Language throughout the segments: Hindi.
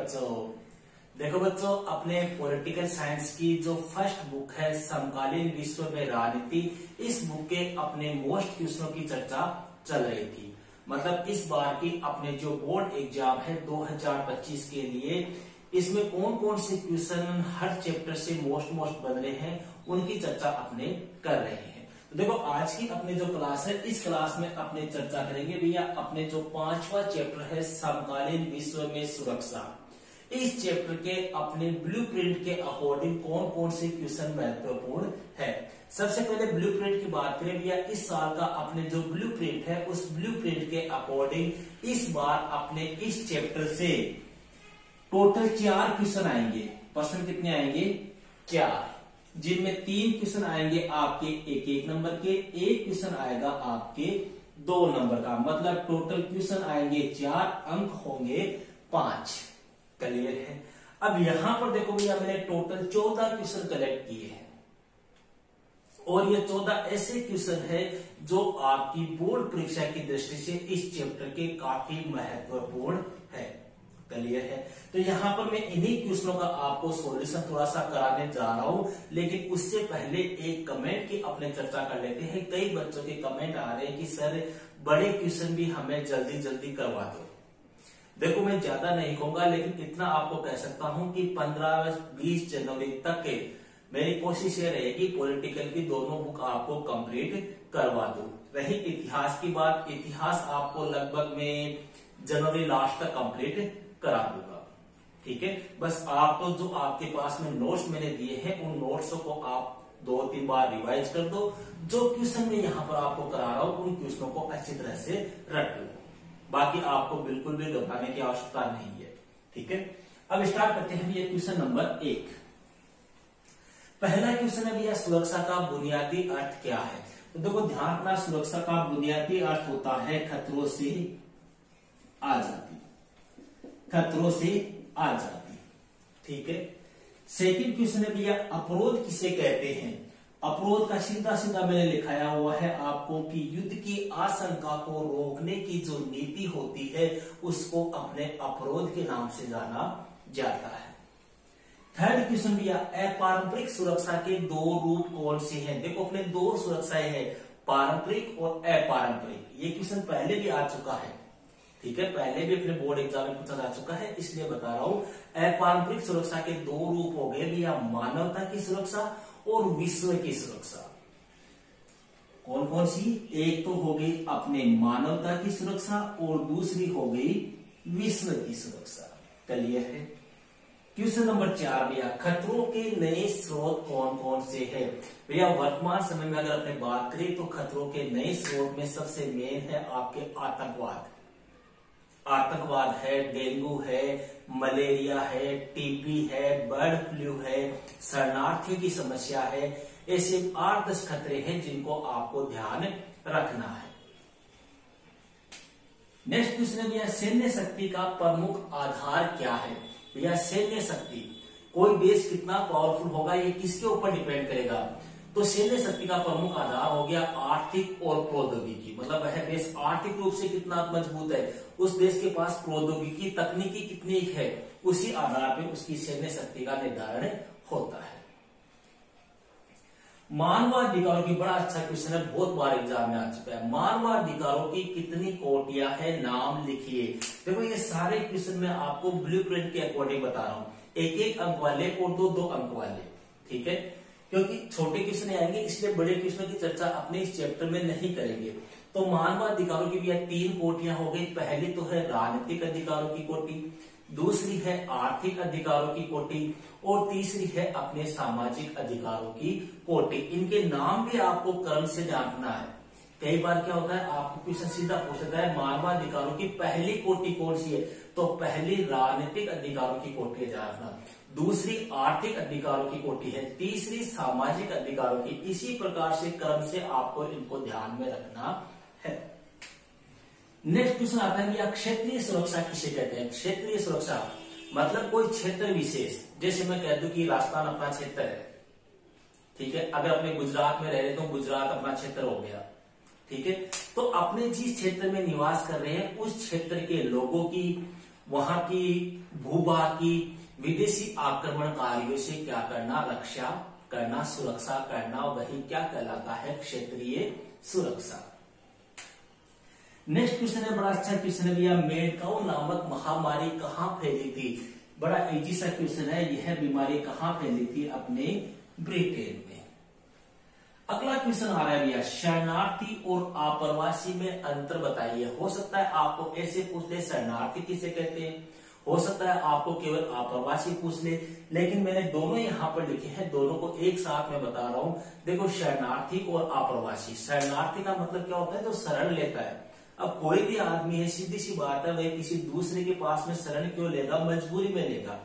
बच्चों। देखो बच्चों, अपने पॉलिटिकल साइंस की जो फर्स्ट बुक है समकालीन विश्व में राजनीति, इस बुक के अपने मोस्ट क्वेश्चनों की चर्चा चल रही थी। मतलब इस बार की अपने जो बोर्ड एग्जाम है 2025 के लिए, इसमें कौन कौन से क्वेश्चन हर चैप्टर से मोस्ट बन रहे हैं, उनकी चर्चा अपने कर रहे हैं। तो देखो, आज की अपने जो क्लास है, इस क्लास में अपने चर्चा करेंगे भैया अपने जो 5वां चैप्टर है समकालीन विश्व में सुरक्षा। इस चैप्टर के अपने ब्लूप्रिंट के अकॉर्डिंग कौन कौन से क्वेश्चन महत्वपूर्ण है। सबसे पहले ब्लूप्रिंट की बात करें भैया, इस साल का अपने जो ब्लूप्रिंट है, उस ब्लूप्रिंट के अकॉर्डिंग इस बार अपने इस चैप्टर से टोटल 4 क्वेश्चन आएंगे। प्रश्न कितने आएंगे? 4, जिनमें 3 क्वेश्चन आएंगे आपके 1-1 नंबर के, एक क्वेश्चन आएगा आपके 2 नंबर का। मतलब टोटल क्वेश्चन आएंगे 4, अंक होंगे 5। क्लियर है? अब यहां पर देखो भैया, मैंने टोटल 14 क्वेश्चन कलेक्ट किए हैं और ये 14 ऐसे क्वेश्चन है जो आपकी बोर्ड परीक्षा की दृष्टि से इस चैप्टर के काफी महत्वपूर्ण है। क्लियर है? तो यहां पर मैं इन्हीं क्वेश्चनों का आपको सॉल्यूशन थोड़ा सा कराने जा रहा हूं, लेकिन उससे पहले एक कमेंट की अपने चर्चा कर लेते हैं। कई बच्चों के कमेंट आ रहे हैं कि सर बड़े क्वेश्चन भी हमें जल्दी करवा दो। देखो, मैं ज्यादा नहीं कहूंगा, लेकिन इतना आपको कह सकता हूं कि 15-20 जनवरी तक के मेरी कोशिश ये रहेगी पॉलिटिकल की दोनों बुक आपको कंप्लीट करवा दूं। रही इतिहास की बात, इतिहास आपको लगभग में जनवरी लास्ट तक कंप्लीट करा दूंगा। ठीक है? बस आप तो जो आपके पास में नोट्स मैंने दिए हैं, उन नोट्स को आप 2-3 बार रिवाइज कर दो। जो क्वेश्चन मैं यहाँ पर आपको करा रहा हूं, उन क्वेश्चनों को अच्छी तरह से रट लो। बाकी आपको बिल्कुल भी घबराने की आवश्यकता नहीं है। ठीक है? अब स्टार्ट करते हैं भैया क्वेश्चन नंबर 1। पहला क्वेश्चन है भैया, सुरक्षा का बुनियादी अर्थ क्या है? तो देखो, ध्यान रखना, सुरक्षा का बुनियादी अर्थ होता है खतरों से आजादी। खतरों से आजादी। ठीक है? सेकंड क्वेश्चन है भैया, अपरोध किसे कहते हैं? अपरोध का सीधा मैंने लिखाया हुआ है आपको कि युद्ध की आशंका को रोकने की जो नीति होती है, उसको अपने अपरोध के नाम से जाना जाता है। थर्ड क्वेश्चन भैया, अपारंपरिक सुरक्षा के 2 रूप कौन से हैं? देखो, अपने 2 सुरक्षाएं हैं, पारंपरिक और अपारंपरिक। ये क्वेश्चन पहले भी आ चुका है। ठीक है? पहले भी अपने बोर्ड एग्जाम में पूछा जा चुका है, इसलिए बता रहा हूं। अपारंपरिक सुरक्षा के 2 रूप हो गए भैया, मानवता की सुरक्षा और विश्व की सुरक्षा। कौन कौन सी? एक तो हो गई अपने मानवता की सुरक्षा और दूसरी हो गई विश्व की सुरक्षा। क्लियर है? क्वेश्चन नंबर 4 भैया, खतरों के नए स्रोत कौन कौन से हैं? भैया, वर्तमान समय में अगर अपने बात करें तो खतरों के नए स्रोत में सबसे मेन है आपके आतंकवाद है, डेंगू है, मलेरिया है, टीबी है, बर्ड फ्लू है, शरणार्थियों की समस्या है। ऐसे 8-10 खतरे हैं जिनको आपको ध्यान रखना है। नेक्स्ट क्वेश्चन है भैया, सैन्य शक्ति का प्रमुख आधार क्या है? भैया, सैन्य शक्ति, कोई देश कितना पावरफुल होगा ये किसके ऊपर डिपेंड करेगा? तो सैन्य शक्ति का प्रमुख आधार हो गया आर्थिक और प्रौद्योगिकी। मतलब वह देश आर्थिक रूप से कितना मजबूत है, उस देश के पास प्रौद्योगिकी तकनीकी कितनी है, उसी आधार पर उसकी सैन्य शक्ति का निर्धारण होता है। मानवाधिकारों की, बड़ा अच्छा क्वेश्चन है, बहुत बार एग्जाम में आ चुका है। मानवाधिकारों की कितनी कोटियां है, नाम लिखिए। देखो, ये सारे क्वेश्चन मैं आपको ब्लूप्रिंट के अकॉर्डिंग बता रहा हूं, 1-1 अंक वाले और 2-2 अंक वाले। ठीक है? क्योंकि छोटे क्वेश्चन आएंगे, इसलिए बड़े क्वेश्चन की चर्चा अपने इस चैप्टर में नहीं करेंगे। तो मानवाधिकारों की भी 3 कोटियां हो गई। पहली तो है राजनीतिक अधिकारों की कोटि, दूसरी है आर्थिक अधिकारों की कोटि और तीसरी है अपने सामाजिक अधिकारों की कोटि। इनके नाम भी आपको क्रम से जानना है। कई बार क्या होता है, आपको क्वेश्चन सीधा पूछता है मानवाधिकारों की पहली कोटि कौन सी है? तो पहली राजनीतिक अधिकारों की कोटि जानना, दूसरी आर्थिक अधिकारों की कोटि है, तीसरी सामाजिक अधिकारों की। इसी प्रकार से क्रम से आपको इनको ध्यान में रखना है। नेक्स्ट क्वेश्चन आता है, क्षेत्रीय सुरक्षा किसे कहते हैं? क्षेत्रीय सुरक्षा मतलब कोई क्षेत्र विशेष, जैसे मैं कह दूं कि राजस्थान अपना क्षेत्र है। ठीक है? अगर अपने गुजरात में रह रहे तो गुजरात अपना क्षेत्र हो गया। ठीक है? तो अपने जिस क्षेत्र में निवास कर रहे हैं, उस क्षेत्र के लोगों की वहां की भूभाग की विदेशी आक्रमणकारियों से क्या करना, रक्षा करना, सुरक्षा करना, वही क्या कहलाता है, क्षेत्रीय सुरक्षा। नेक्स्ट क्वेश्चन है, बड़ा अच्छा क्वेश्चन है भैया, मेडकाउ नामक महामारी कहां फैली थी? बड़ा इजी सा क्वेश्चन है, यह बीमारी कहां फैली थी? अपने ब्रिटेन में। अगला क्वेश्चन आ रहा है भैया, शरणार्थी और आप्रवासी में अंतर बताइए। हो सकता है आपको ऐसे पूछ ले, शरणार्थी किसे कहते हैं, हो सकता है आपको केवल आप्रवासी पूछ ले, लेकिन मैंने दोनों यहाँ पर लिखे हैं, दोनों को एक साथ में बता रहा हूं। देखो, शरणार्थी और आप्रवासी। शरणार्थी का मतलब क्या होता है? जो शरण लेता है। अब कोई भी आदमी है, सीधी सी बात है, वह किसी दूसरे के पास में शरण क्यों लेगा? मजबूरी में लेगा।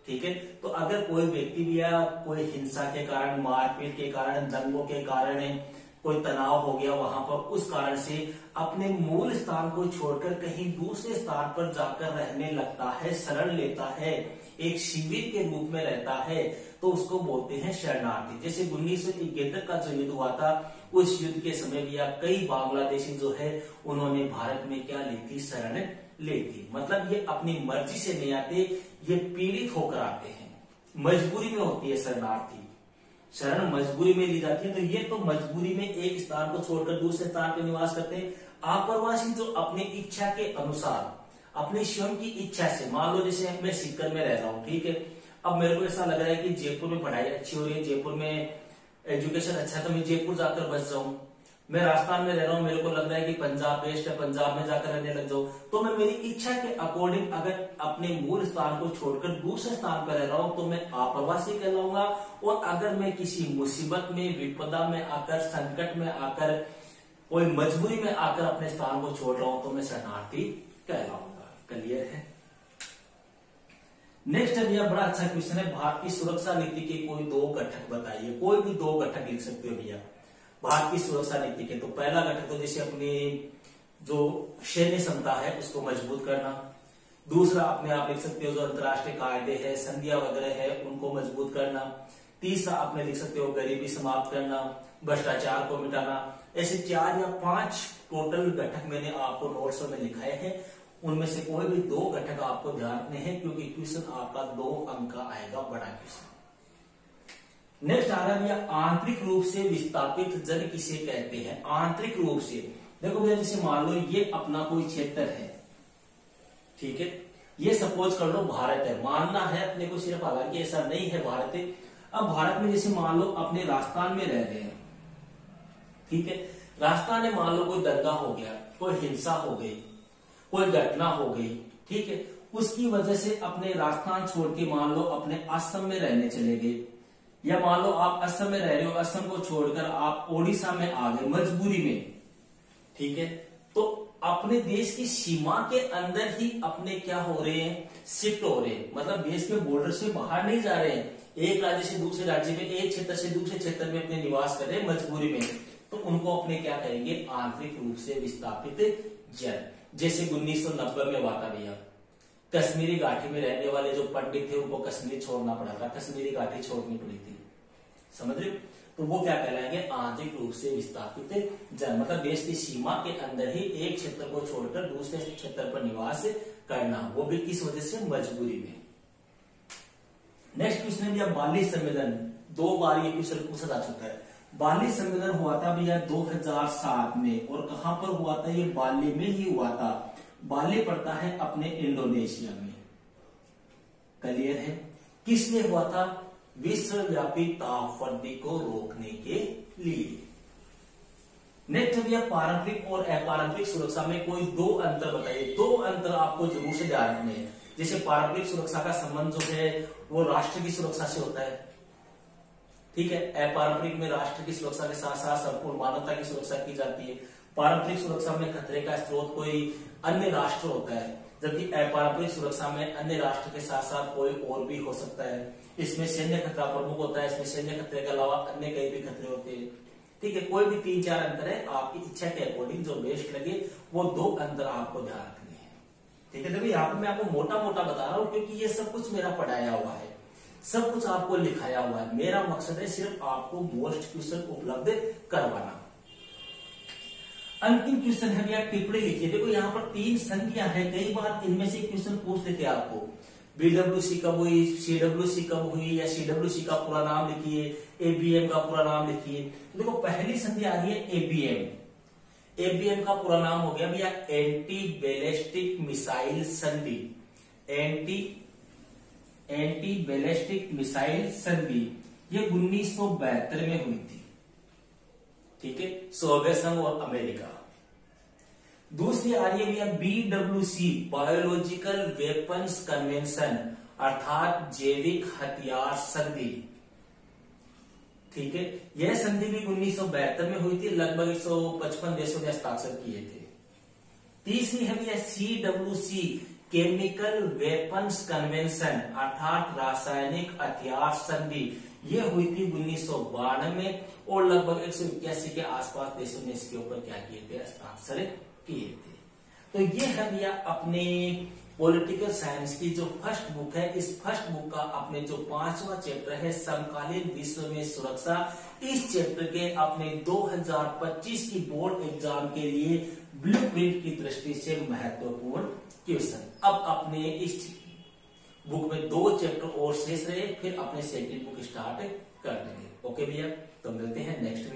ठीक है, तो अगर कोई व्यक्ति भी या कोई हिंसा के कारण, मारपीट के कारण, दंगों के कारण कोई तनाव हो गया वहां पर, उस कारण से अपने मूल स्थान को छोड़कर कहीं दूसरे स्थान पर जाकर रहने लगता है, शरण लेता है, एक शिविर के रूप में रहता है, तो उसको बोलते हैं शरणार्थी। जैसे 1971 का जो युद्ध हुआ था, उस युद्ध के समय भी कई बांग्लादेशी जो है उन्होंने भारत में क्या ली थी? शरण ली थी। मतलब ये अपनी मर्जी से नहीं आते, ये पीड़ित होकर आते हैं, मजबूरी में होती है शरणार्थी। शरण मजबूरी में ली जाती है, तो ये तो मजबूरी में एक स्थान को छोड़कर दूसरे स्थान पर निवास करते हैं। आप्रवासी जो अपनी इच्छा के अनुसार, अपनी स्वयं की इच्छा से, मान लो जैसे मैं सीकर में रह रहा हूँ, ठीक है, अब मेरे को ऐसा लग रहा है कि जयपुर में पढ़ाई अच्छी हो रही है, जयपुर में एजुकेशन अच्छा है, तो मैं जयपुर जाकर बस जाऊं। मैं राजस्थान में रह रहा हूं, मेरे को लग रहा है कि पंजाब बेस्ट है, पंजाब में जाकर रहने लग जाऊं, तो मैं मेरी इच्छा के अकॉर्डिंग अगर अपने मूल स्थान को छोड़कर दूसरे स्थान पर रह रहा हूं तो मैं आप्रवासी कहलाऊंगा। और अगर मैं किसी मुसीबत में, विपदा में आकर, संकट में आकर, कोई मजबूरी में आकर अपने स्थान को छोड़ रहा हूं तो मैं शरणार्थी कहलाऊंगा। क्लियर है? नेक्स्ट है भैया, बड़ा अच्छा क्वेश्चन है, भारत की सुरक्षा नीति के कोई दो घटक बताइए। कोई भी दो घटक लिख सकते हो भैया भारत की सुरक्षा नीति के। तो पहला घटक तो जैसे अपनी जो सैन्य क्षमता है उसको मजबूत करना। दूसरा अपने आप लिख सकते हो जो अंतर्राष्ट्रीय कायदे है, संधियां वगैरह है, उनको मजबूत करना। तीसरा अपने लिख सकते हो गरीबी समाप्त करना, भ्रष्टाचार को मिटाना। ऐसे 4 या 5 टोटल घटक मैंने आपको नोट्स में लिखाए हैं, उनमें से कोई भी दो घटक आपको ध्यान रखने हैं, क्योंकि क्वेश्चन आपका 2 अंक का आएगा, बड़ा क्वेश्चन। नेक्स्ट आ रहा है भैया, आंतरिक रूप से विस्थापित जन किसे कहते हैं? आंतरिक रूप से, देखो भैया, जैसे मान लो ये अपना कोई क्षेत्र है, ठीक है, ये सपोज कर लो भारत है, मानना है अपने को सिर्फ, हालांकि ऐसा नहीं है, भारत है। अब भारत में जैसे मान लो अपने राजस्थान में रह रहे हैं, ठीक है, राजस्थान में मान लो कोई दंगा हो गया, कोई हिंसा हो गई, कोई घटना हो गई, ठीक है, उसकी वजह से अपने राजस्थान छोड़ के मान लो अपने असम में रहने चले गए, या मान लो आप असम में रह रहे हो, असम को छोड़कर आप ओडिशा में आ गए मजबूरी में, ठीक है, तो अपने देश की सीमा के अंदर ही अपने क्या हो रहे हैं? शिफ्ट हो रहे हैं। मतलब देश के बॉर्डर से बाहर नहीं जा रहे हैं, एक राज्य से दूसरे राज्य में, एक क्षेत्र से दूसरे क्षेत्र में अपने निवास कर रहे हैं मजबूरी में, तो उनको अपने क्या कहेंगे? आंतरिक रूप से विस्थापित जन। जैसे 1990 में हुआ था भैया, कश्मीरी घाटी में रहने वाले जो पंडित थे उनको कश्मीर छोड़ना पड़ा था, कश्मीरी घाटी छोड़नी पड़ी थी, समझ रहे हो? तो वो क्या कहलाएंगे? आंतरिक रूप से विस्थापित जन। मतलब देश की सीमा के अंदर ही एक क्षेत्र को छोड़कर दूसरे क्षेत्र पर निवास करना, वो भी किस वजह से? मजबूरी में। नेक्स्ट क्वेश्चन भैया, बाली सम्मेलन, 2 बार ये क्वेश्चन पूछा जा चुका है। बाली सम्मेलन हुआ था भैया 2007 में, और कहां पर हुआ था? ये बाली में ही हुआ था। बाली पड़ता है अपने इंडोनेशिया में। क्लियर है? किस लिए हुआ था? विश्वव्यापी तापवृद्धि को रोकने के लिए। नेक्स्ट भैया, पारंपरिक और अपारंपरिक सुरक्षा में कोई 2 अंतर बताइए। 2 अंतर आपको जरूर से ध्यान रखने हैं। जैसे पारंपरिक सुरक्षा का संबंध जो है वो राष्ट्र की सुरक्षा से होता है, ठीक है। अपारंपरिक में राष्ट्र की सुरक्षा के साथ साथ संपूर्ण मानवता की सुरक्षा की जाती है। पारंपरिक सुरक्षा में खतरे का स्रोत कोई अन्य राष्ट्र होता है, जबकि अपारंपरिक सुरक्षा में अन्य राष्ट्र के साथ साथ कोई और भी हो सकता है। इसमें सैन्य खतरा प्रमुख होता है, इसमें सैन्य खतरे के अलावा अन्य कई भी खतरे होते हैं, ठीक है। कोई भी 3-4 अंतर है, आपकी इच्छा के अकॉर्डिंग जो बेस्ट लगे वो 2 अंतर आपको ध्यान रखने हैं, ठीक है। देखिए यहाँ पे मैं आपको मोटा मोटा बता रहा हूँ, क्योंकि ये सब कुछ मेरा पढ़ाया हुआ है, सब कुछ आपको लिखाया हुआ है। मेरा मकसद है सिर्फ आपको मोस्ट क्वेश्चन उपलब्ध करवाना। अंतिम क्वेश्चन है भैया टिप्पणी लिखिए। देखो यहाँ पर 3 संख्या है, कई बार इनमें से क्वेश्चन पूछ लेते आपको। बीडब्ल्यूसी कब हुई, सीडब्ल्यूसी कब हुई, या सीडब्ल्यूसी का पूरा नाम लिखिए, एबीएम का पूरा नाम लिखिए। तो देखो पहली संख्या आ रही है एबीएम। एबीएम का पूरा नाम हो गया भैया एंटी बैलिस्टिक मिसाइल संधि। एंटी बैलिस्टिक मिसाइल संधि ये 1972 में हुई थी, ठीक है, सोवियत संघ और अमेरिका। दूसरी आ रही है भैया बीडब्ल्यूसी, बायोलॉजिकल वेपन्स कन्वेंशन, अर्थात जैविक हथियार संधि, ठीक है। यह संधि भी 1972 में हुई थी, लगभग 155 देशों ने हस्ताक्षर किए थे। तीसरी है भैया सीडब्ल्यूसी, केमिकल वेपन्स कन्वेंशन, अर्थात रासायनिक हथियार संधि, यह हुई थी 1992 में, और लगभग 181 के आसपास देशों ने इसके ऊपर क्या किए थे, हस्ताक्षर किए थे। तो ये है भैया अपने पॉलिटिकल साइंस की जो फर्स्ट बुक है। इस फर्स्ट बुक का अपने जो 5वां चैप्टर है समकालीन विश्व में सुरक्षा, इस चैप्टर के अपने 2025 की बोर्ड एग्जाम के लिए ब्लूप्रिंट की दृष्टि से महत्वपूर्ण क्वेश्चन। अब अपने इस बुक में 2 चैप्टर और शेष रहे, फिर अपने सेकंड बुक स्टार्ट कर देंगे। ओके भैया, तो मिलते हैं नेक्स्ट